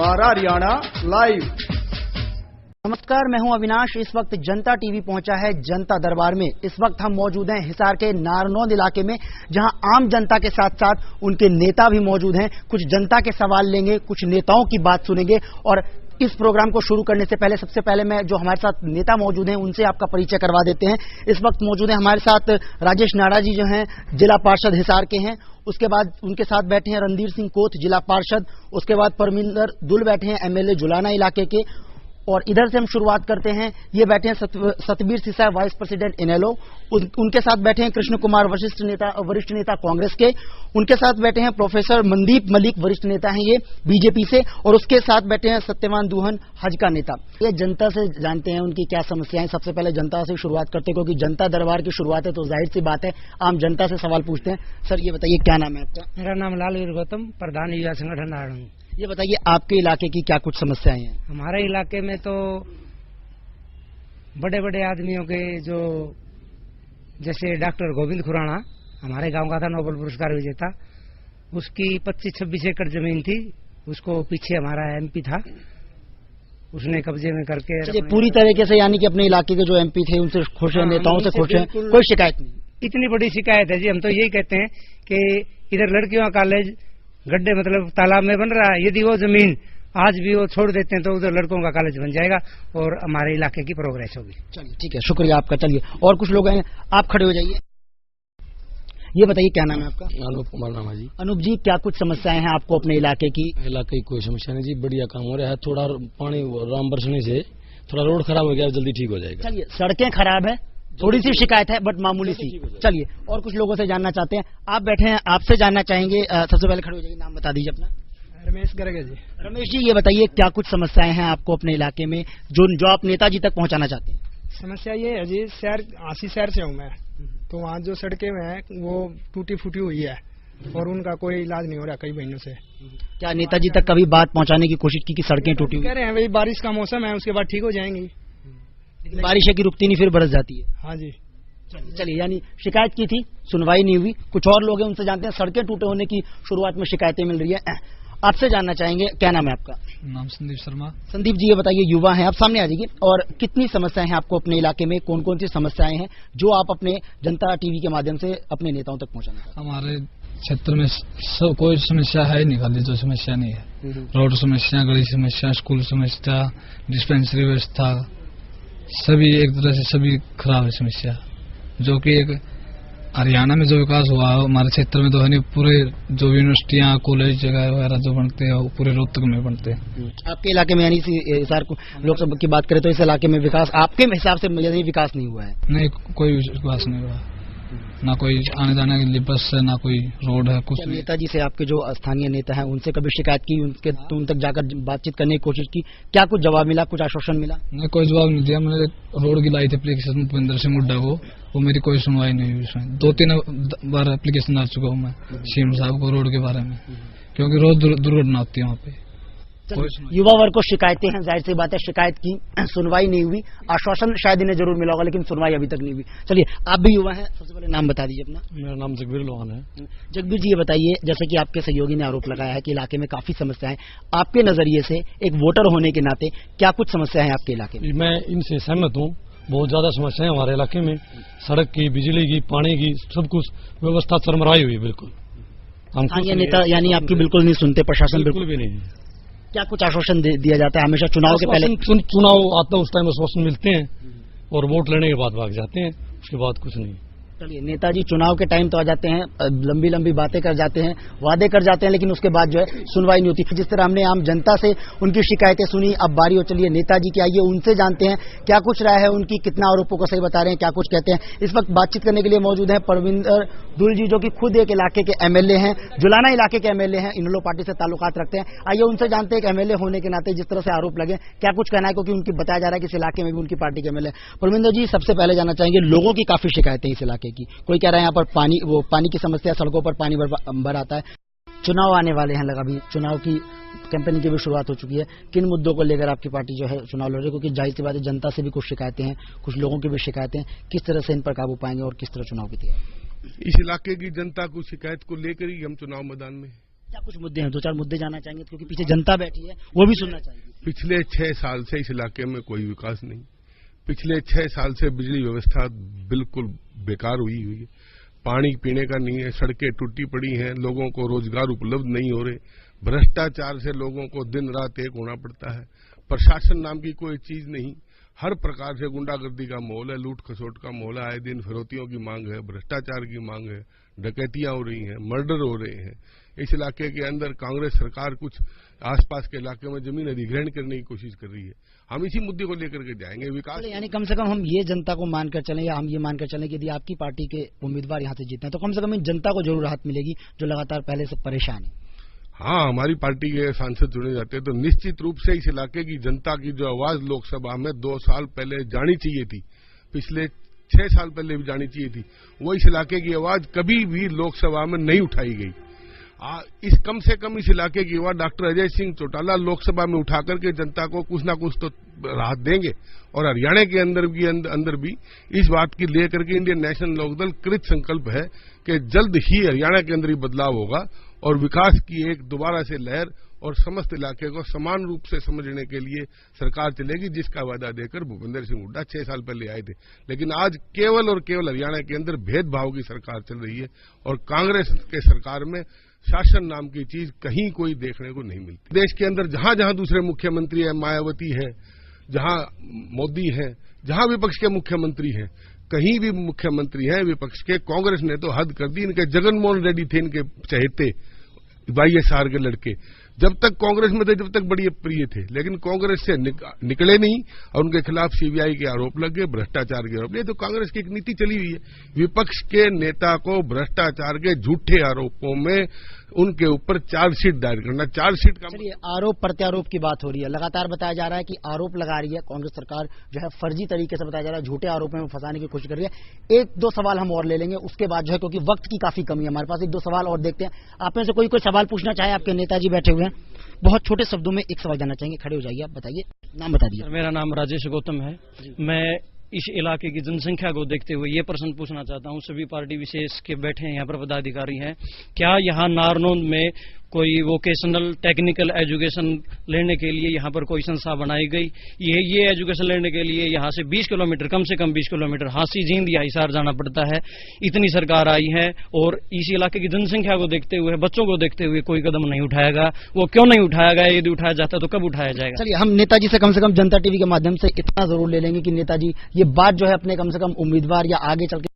सहारा Haryana live. नमस्कार, मैं हूं अविनाश। इस वक्त जनता टीवी पहुंचा है जनता दरबार में। इस वक्त हम मौजूद हैं हिसार के नारनौंद इलाके में, जहां आम जनता के साथ साथ उनके नेता भी मौजूद हैं। कुछ जनता के सवाल लेंगे, कुछ नेताओं की बात सुनेंगे। और इस प्रोग्राम को शुरू करने से पहले सबसे पहले मैं जो हमारे साथ नेता मौजूद हैं उनसे आपका परिचय करवा देते हैं। इस वक्त मौजूद हैं हमारे साथ राजेश नाड़ा जी, जो हैं जिला पार्षद हिसार के हैं। उसके बाद उनके साथ बैठे हैं रणधीर सिंह कोथ, जिला पार्षद। उसके बाद परमिंदर दुल बैठे हैं, एमएलए जुलाना इलाके के। और इधर से हम शुरुआत करते हैं, ये बैठे हैं सतबीर सिसाई, वाइस प्रेसिडेंट इनेलो। उनके साथ बैठे हैं कृष्ण कुमार, वरिष्ठ नेता कांग्रेस के। उनके साथ बैठे हैं प्रोफेसर मनदीप मलिक, वरिष्ठ नेता हैं ये बीजेपी से। और उसके साथ बैठे हैं सत्यवान दुहन, हज का नेता। ये जनता से जानते हैं उनकी क्या समस्याएं। सबसे पहले जनता से शुरुआत करते हैं, क्योंकि जनता दरबार की शुरुआत है तो जाहिर सी बात है आम जनता से सवाल पूछते हैं। सर ये बताइए, क्या नाम है आपका? मेरा नाम लालवीर गौतम, प्रधान युवा संगठन नारायण। ये बताइए, आपके इलाके की क्या कुछ समस्याएं हैं? हमारे इलाके में तो बड़े बड़े आदमियों के, जो जैसे डॉक्टर गोविंद खुराना, हमारे गांव का था, नोबेल पुरस्कार विजेता। उसकी 25-26 एकड़ जमीन थी। उसको पीछे हमारा एमपी था, उसने कब्जे में करके पूरी तरीके से, यानी कि अपने इलाके के जो एमपी थे उनसे खुश हैं, नेताओं से खुश हैं, कोई शिकायत नहीं? इतनी बड़ी शिकायत है जी, हम तो यही कहते हैं कि इधर लड़कियों का कॉलेज गड्ढे मतलब तालाब में बन रहा है। यदि वो जमीन आज भी वो छोड़ देते हैं तो उधर लड़कों का कॉलेज बन जाएगा और हमारे इलाके की प्रोग्रेस होगी। चलिए ठीक है, शुक्रिया आपका। चलिए और कुछ लोग हैं, आप खड़े हो जाइए। ये बताइए, क्या नाम है आपका? अनूप कुमार नाम है जी। अनूप जी, क्या कुछ समस्याएं हैं आपको अपने इलाके की? इलाके की कोई समस्या नहीं जी, बढ़िया काम हो रहा है। थोड़ा पानी राम बरसने से थोड़ा रोड खराब हो गया, जल्दी ठीक हो जाएगा। चलिए, सड़कें खराब है, थोड़ी सी शिकायत है बट मामूली सी। चलिए और कुछ लोगों से जानना चाहते हैं। आप बैठे हैं, आपसे जानना चाहेंगे। सबसे पहले खड़े हो जाइए, नाम बता दीजिए अपना। रमेश गर्गे जी। रमेश जी, ये बताइए क्या कुछ समस्याएं हैं आपको अपने इलाके में जो आप नेताजी तक पहुंचाना चाहते हैं? समस्या ये है जी, शहर आसी शहर से हूँ मैं, तो वहाँ जो सड़कें हैं वो टूटी फूटी हुई है और उनका कोई इलाज नहीं हो रहा कई महीनों से। क्या नेताजी तक कभी बात पहुंचाने की कोशिश की कि सड़कें टूटी हुई? कह रहे हैं भाई बारिश का मौसम है, उसके बाद ठीक हो जाएंगी। लेकिन बारिश है कि रुकती नहीं, फिर बरस जाती है। हाँ जी। चलिए, यानी शिकायत की थी, सुनवाई नहीं हुई। कुछ और लोग हैं, उनसे जानते हैं। सड़कें टूटे होने की शुरुआत में शिकायतें मिल रही है। आपसे जानना चाहेंगे, क्या नाम है आपका? नाम संदीप शर्मा। संदीप जी, ये बताइए, युवा हैं आप, सामने आ जाइए। और कितनी समस्याएं हैं आपको अपने इलाके में? कौन कौन सी समस्याएं हैं जो आप अपने जनता टीवी के माध्यम से अपने नेताओं तक पहुंचाना चाहते हैं? हमारे क्षेत्र में सब कोई समस्या है नहीं, खाली जो समस्या नहीं है। रोड समस्या, गली समस्या, स्कूल समस्या, डिस्पेंसरी व्यवस्था, सभी एक तरह से सभी खराब है समस्या। जो कि एक हरियाणा में जो विकास हुआ है हमारे क्षेत्र में तो है नहीं। पूरे जो यूनिवर्सिटियाँ, कॉलेज जगह वगैरह जो बनते हैं वो पूरे रोहतक में बनते हैं। आपके इलाके में, यानी हिसार लोकसभा की बात करें तो इस इलाके में विकास आपके हिसाब से यानी विकास नहीं हुआ है? नहीं, कोई विकास नहीं हुआ, ना कोई आने जाने के लिए बस है, ना कोई रोड है, कुछ। नेताजी से आपके जो स्थानीय नेता हैं उनसे कभी शिकायत की, उन तक जाकर बातचीत करने की कोशिश की? क्या कुछ जवाब मिला, कुछ आश्वासन मिला? नहीं, कोई जवाब नहीं दिया। मैंने रोड की लाई थी एप्लीकेशन भूपेंद्र सिंह मुड्डा को, वो मेरी कोई सुनवाई नहीं हुई उसमें। 2-3 बार एप्लीकेशन डाल चुका हूँ मैं सीएम साहब को रोड के बारे में, क्योंकि रोज दुर्घटना होती है वहाँ पे। युवा वर्ग को शिकायतें हैं, जाहिर सी बात है, शिकायत की, सुनवाई नहीं हुई। आश्वासन शायद इन्हें जरूर मिला होगा, लेकिन सुनवाई अभी तक नहीं हुई। चलिए, आप भी युवा हैं, सबसे पहले नाम बता दीजिए अपना। मेरा नाम जगबीर लोहान है। जगबीर जी, ये बताइए, जैसे कि आपके सहयोगी ने आरोप लगाया है कि इलाके में काफी समस्याएं, आपके नजरिए से एक वोटर होने के नाते क्या कुछ समस्याएं हैं आपके इलाके में? मैं इनसे सहमत हूँ। बहुत ज्यादा समस्याएं हमारे इलाके में, सड़क की, बिजली की, पानी की, सब कुछ व्यवस्था चरमराई हुई है बिल्कुल। स्थानीय नेता यानी आपकी बिल्कुल नहीं सुनते, प्रशासन बिल्कुल भी नहीं। क्या कुछ आश्वासन दिया जाता है हमेशा चुनाव के पहले? चुनाव आता है उस टाइम आश्वासन मिलते हैं और वोट लेने के बाद भाग जाते हैं, उसके बाद कुछ नहीं। चलिए, नेताजी चुनाव के टाइम तो आ जाते हैं, लंबी लंबी बातें कर जाते हैं, वादे कर जाते हैं, लेकिन उसके बाद जो है सुनवाई नहीं होती। जिस तरह हमने आम जनता से उनकी शिकायतें सुनी, अब बारी हो चलिए नेताजी की, आइए उनसे जानते हैं क्या कुछ राय है उनकी, कितना आरोपों को सही बता रहे हैं, क्या कुछ कहते हैं। इस वक्त बातचीत करने के लिए मौजूद है परमिंदर दुल जी, जो कि खुद एक इलाके के एमएलए हैं, जुलाना इलाके के एमएलए हैं, इनेलो पार्टी से ताल्लुकात रखते हैं। आइए उनसे जानते हैं, एमएलए होने के नाते जिस तरह से आरोप लगे, क्या कुछ कहना है, क्योंकि उनकी बताया जा रहा है कि इस इलाके में भी उनकी पार्टी के एमएलए। परमिंदर जी, सबसे पहले जानना चाहेंगे, लोगों की काफी शिकायतें इस इलाके की, कोई कह रहा है यहाँ पर पानी की समस्या, सड़कों पर पानी भर आता है। चुनाव आने वाले हैं, लगा भी चुनाव की कैंपेनिंग की भी शुरुआत हो चुकी है। किन मुद्दों को लेकर आपकी पार्टी जो है चुनाव लड़ रही है? क्योंकि जाहिर सी बात है, जनता से भी कुछ शिकायतें हैं, कुछ लोगों की भी शिकायतें हैं, किस तरह से इन पर काबू पाएंगे और किस तरह चुनाव की तैयारी? इस इलाके की जनता को शिकायत को लेकर ही हम चुनाव मैदान में। क्या कुछ मुद्दे हैं, 2-4 मुद्दे जाना चाहेंगे क्योंकि पीछे जनता बैठी है, वो भी सुनना चाहेगी। पिछले 6 साल से इस इलाके में कोई विकास नहीं। पिछले 6 साल से बिजली व्यवस्था बिल्कुल बेकार हुई है। पानी पीने का नहीं है, सड़कें टूटी पड़ी हैं, लोगों को रोजगार उपलब्ध नहीं हो रहे, भ्रष्टाचार से लोगों को दिन रात एक होना पड़ता है, प्रशासन नाम की कोई चीज नहीं, हर प्रकार से गुंडागर्दी का माहौल है, लूट खसोट का माहौल है, आए दिन फिरौतियों की मांग है, भ्रष्टाचार की मांग है, डकैतियां हो रही हैं, मर्डर हो रहे हैं। इस इलाके के अंदर कांग्रेस सरकार कुछ आसपास के इलाके में जमीन अधिग्रहण करने की कोशिश कर रही है। हम इसी मुद्दे को लेकर के जाएंगे। विकास यानी कम से कम हम ये जनता को मानकर चलें या हम ये मानकर चलें कि यदि आपकी पार्टी के उम्मीदवार यहाँ से जीतते हैं तो कम से कम इन जनता को जरूर राहत मिलेगी जो लगातार पहले से परेशान है। हाँ, हमारी पार्टी के सांसद चुने जाते हैं तो निश्चित रूप से इस इलाके की जनता की जो आवाज लोकसभा में 2 साल पहले जानी चाहिए थी, पिछले 6 साल पहले भी जानी चाहिए थी, वो इस इलाके की आवाज कभी भी लोकसभा में नहीं उठाई गई। इस कम से कम इस इलाके की आवाज डॉक्टर अजय सिंह चौटाला लोकसभा में उठा करके जनता को कुछ ना कुछ तो राहत देंगे। और हरियाणा के अंदर भी इस बात की लेकर के इंडियन नेशनल लोकदल कृत संकल्प है कि जल्द ही हरियाणा के अंदर ही बदलाव होगा और विकास की एक दोबारा से लहर और समस्त इलाके को समान रूप से समझने के लिए सरकार चलेगी, जिसका वादा देकर भूपेंद्र सिंह हुड्डा 6 साल पहले आए थे। लेकिन आज केवल और केवल हरियाणा के अंदर भेदभाव की सरकार चल रही है और कांग्रेस के सरकार में शासन नाम की चीज कहीं कोई देखने को नहीं मिलती। देश के अंदर जहां जहां दूसरे मुख्यमंत्री है, मायावती है, जहां मोदी है, जहां विपक्ष के मुख्यमंत्री हैं, कहीं भी मुख्यमंत्री हैं विपक्ष के, कांग्रेस ने तो हद कर दी। इनके जगनमोहन रेड्डी थे इनके चहेते YSR के लड़के, जब तक कांग्रेस में थे जब तक बड़ी प्रिय थे, लेकिन कांग्रेस से निकले नहीं और उनके खिलाफ CBI के आरोप लगे, भ्रष्टाचार के आरोप। ये तो कांग्रेस की एक नीति चली हुई है, विपक्ष के नेता को भ्रष्टाचार के झूठे आरोपों में उनके ऊपर चार्जशीट दायर करना। चार्जशीट का चलिए, आरोप प्रत्यारोप की बात हो रही है, लगातार बताया जा रहा है कि आरोप लगा रही है कांग्रेस सरकार, जो है फर्जी तरीके से बताया जा रहा है, झूठे आरोपों में फंसाने की कोशिश कर रही है। 1-2 सवाल हम और ले लेंगे उसके बाद जो है, क्योंकि वक्त की काफी कमी है हमारे पास, 1-2 सवाल और देखते हैं। आप में से कोई सवाल पूछना चाहे? आपके नेताजी बैठे हुए हैं, बहुत छोटे शब्दों में एक सवाल जानना चाहेंगे, खड़े हो जाइए, आप बताइए, नाम बता दीजिए। मेरा नाम राजेश गौतम है। मैं इस इलाके की जनसंख्या को देखते हुए ये प्रश्न पूछना चाहता हूँ, सभी पार्टी विशेष के बैठे हैं यहाँ पर पदाधिकारी हैं, क्या यहाँ नारनौंद में कोई वोकेशनल टेक्निकल एजुकेशन लेने के लिए यहाँ पर कोई संस्था बनाई गई? ये एजुकेशन लेने के लिए यहाँ से 20 किलोमीटर, कम से कम 20 किलोमीटर हांसी जींद या हिसार जाना पड़ता है। इतनी सरकार आई है और इस इलाके की जनसंख्या को देखते हुए, बच्चों को देखते हुए कोई कदम नहीं उठाएगा। वो क्यों नहीं उठाया गया? यदि उठाया जाता तो कब उठाया जाएगा? चलिए, हम नेताजी से कम जनता टीवी के माध्यम से इतना जरूर ले लेंगे कि नेताजी ये बात जो है अपने कम से कम उम्मीदवार या आगे चल के